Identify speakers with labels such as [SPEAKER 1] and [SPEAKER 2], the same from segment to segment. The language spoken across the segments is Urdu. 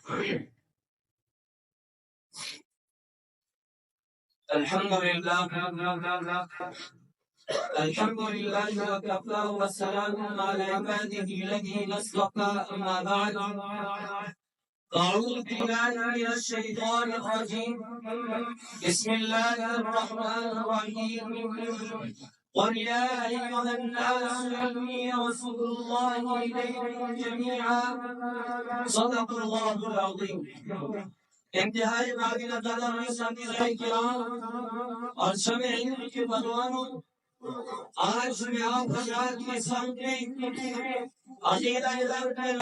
[SPEAKER 1] الحمد لله وكفى والسلام على عباده الذين اصطفى أما بعد أعوذ بالله من الشيطان الرجيم بسم الله الرحمن الرحيم قل يا أيها الناس إني رسول الله إليكم جميعا صدق الله العظيم. انتہائی قابل قدر سامعین کرام اور سامعین کے بلوانوں، آج میں آپ حضرات کے سامنے عقیدہ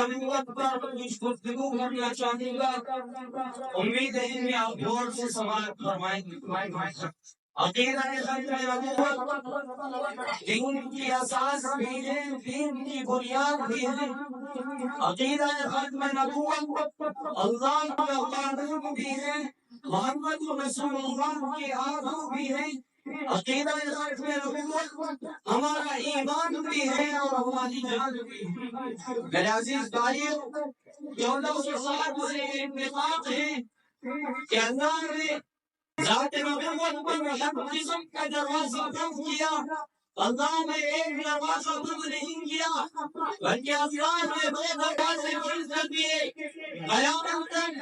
[SPEAKER 1] نبوت پر کچھ گفتگو کرنا چاہوں گا. امید ہے کہ آپ غور سے سماعت فرمائیں گے. عقیدہ نبوت دین کی اساس بھی ہے، دین کی بنیاد بھی ہے. عقیدہ ختم نبوت اللہ کا قانون بھی ہے، محمد رسول اللہ کی آرزو بھی ہے. عقیدہ ختم نبوت ہمارا ایمان بھی ہے اور ہماری جان بھی ہے. میرے عزیز بھائیو، جو لفظ صاحب سے اتفاق ہے کہ اللہ نے ذات نبوت پر قسم کا دروازہ بند کیا. اللہ نے ایک دروازہ بند نہیں کیا بلکہ اللہ نے دو دروازے بند کر دیے. قیامت تک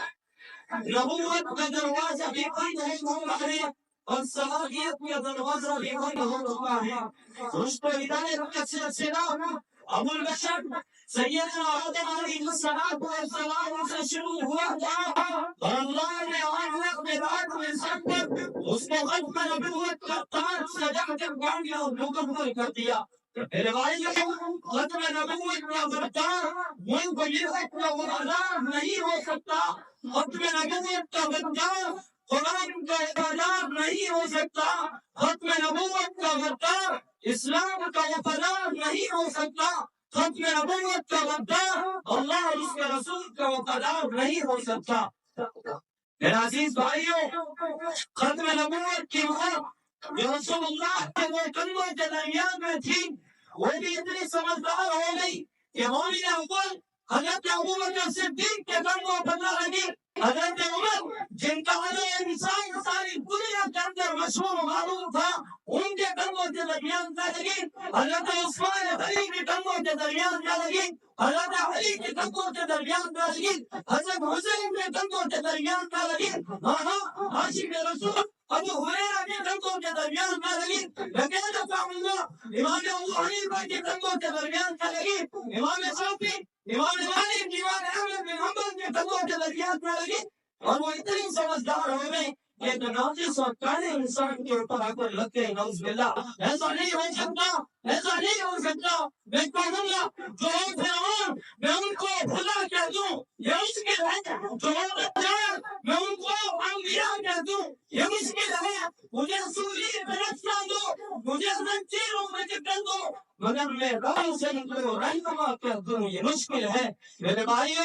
[SPEAKER 1] نبوت کا دروازہ بھی بند ہے ہمارے، اور صلاحیت کا دروازہ بھی بند ہو چکا ہے. رشد و ہدایت کا سلسلہ ابو البشر سیدنا آدم علیہ السلام سے شروع ہوا اور اللہ نے آخرت میں رات میں سب پر اس کو ختم نبوت کا تاج سجا کر گاڑیا اور مکمل کر دیا. روایت ختم نبوت کا برتاؤ ملک یہ نہیں ہو سکتا. ختم نبوت کا برتاؤ قرآن کا عبادات نہیں ہو سکتا. ختم نبوت کا برتاؤ اسلام کا وفادار نہیں ہو سکتا. ختم نبوت کا برتاؤ اللہ اور اس کے رسول کا وفادار نہیں ہو سکتا. میرے عزیز بھائیوں، ختم نبوت کی وقت جو رسول اللہ کے وہ کلموں کے درمیان میں تھی، وہ بھی اتنی سمجھدار ہو گئی کہ مولوی اول حضرت ابوبکر صدیق کے کلموں پر نہ لگی. حضرت عمر جن کا انسان ساری دنیا کے اندر مشہور معلوم تھا، ان کے کلموں کے درمیان نہ لگی. حضرت عثمان غنی کے کلموں کے درمیان نہ لگی. حضرت علی کے کلموں کے درمیان نہ لگی. حضرت حسین کے کلموں کے درمیان نہ لگی. عاشق رسول ابو ہریرہ کے کلموں کے درمیان نہ لگی. امام ابو حنیفہ کے کلموں کے درمیان نہ لگی. امام شافعی، امام مالک، امام احمد بن حنبل کے کلموں کے درمیان نہ لگی. اور وہ اتنی سمجھدار ہو گئی کہ ایک ناقص اور کالے انسان کے اوپر آ کر لگ گئے. نعوذ باللہ. ایسا نہیں ہو سکتا، ایسا نہیں ہو سکتا. میں کہوں گا جو فرعون میں ان کو بھلا کہہ دوں یہ مشکل ہے. جو میں ان کو انبیاء کہہ دوں یہ مشکل ہے. مجھے سوری میں رکھا دو، مجھے زنجیروں میں جکڑ دو، مگر میں راہ سے نکلو رہنما کہہ دوں یہ مشکل ہے. میرے بھائیو،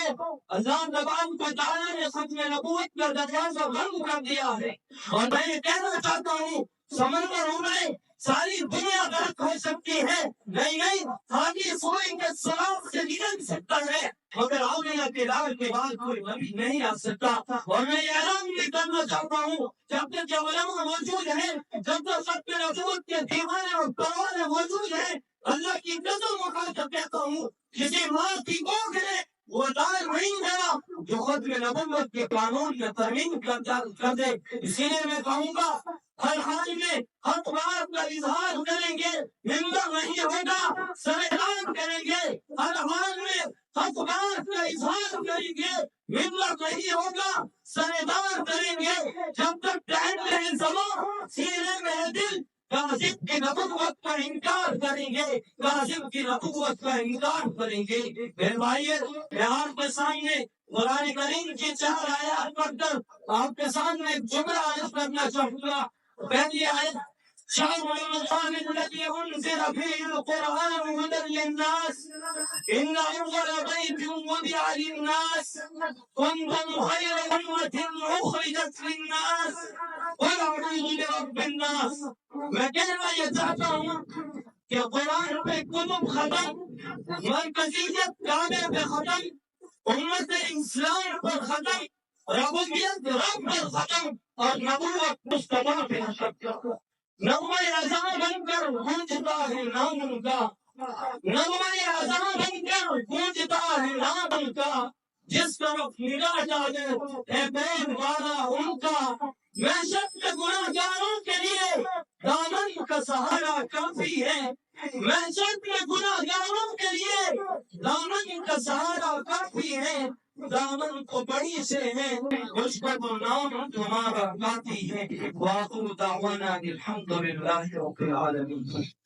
[SPEAKER 1] اللہ تبارک و تعالیٰ نے ختم نبوت کا دروازہ بند کر دیا ہے. اور میں یہ کہنا چاہتا ہوں سمندر اڑے ساری دنیا غرق ہو سکتی ہے، نہیں خالی سوئی کے سراغ سے نکل سکتا ہے، مگر آمنہ کے لال کے بعد کوئی نبی نہیں آ سکتا. اور میں یہ اعلان بھی کرنا چاہتا ہوں جب تک کہ علماء موجود ہیں، جب تک ختم نبوت کے دیوانے اور پروانے موجود ہیں، اللہ کی قسم اٹھا کر کہتا ہوں کسی ماں کی کوکھ نے وہ دائر نہیں میرا جو ختم نبوت کے قانون میں ترمیم کر دے. اسی لیے میں کہوں گا ہر حال میں حق بات کا اظہار کریں گے، ممبر نہیں ہوگا، سر اعلان کریں گے. ہر حال میں حق بات کا اظہار کریں گے، ممبر نہیں ہوگا، سر اعلان کریں گے. جب تک ٹائم میں زمان سینے میں ہے دل، کاذب کی نبوت کا انکار کریں گے، کاذب کی نبوت کا انکار کریں گے. میرے بھائیو، میں آپ کے سامنے قرآن کریم کی 4 آیات پڑھ کر آپ کے سامنے ایک جملہ عرض کرنا چاہوں گا. پہلی آیت شهر رمضان الذي أنزل فيه القرآن هدى للناس إن أول بيت وضع للناس كنتم خير أمة أخرجت للناس ونعوذ برب الناس. میں کہنا یہ چاہتا ہوں کہ قرآن پہ کتب ختم، مرکزیت کعبے پہ ختم، امت اسلام پر ختم، ربوبیت رب پر ختم اور نبوت مصطفیٰ پر ختم۔ نغمہ اذاں بن کر گونجتا ہے نام ان کا، نغمہ اذاں بن کر گونجتا ہے نام ان کا، جس طرف نگاہ جائے اے پیر والا ان کا۔ محشر کے گناہ گاروں کے لیے دامن کا سہارا کافی ہے، محشر کے گناہ گاروں کے لیے دامن کا سہارا کافی ہے، دامن کو بڑی سے ہے اس کا تو نام تمہارا کافی ہے۔ وآخر دعوانا الحمد للہ رب العالمین۔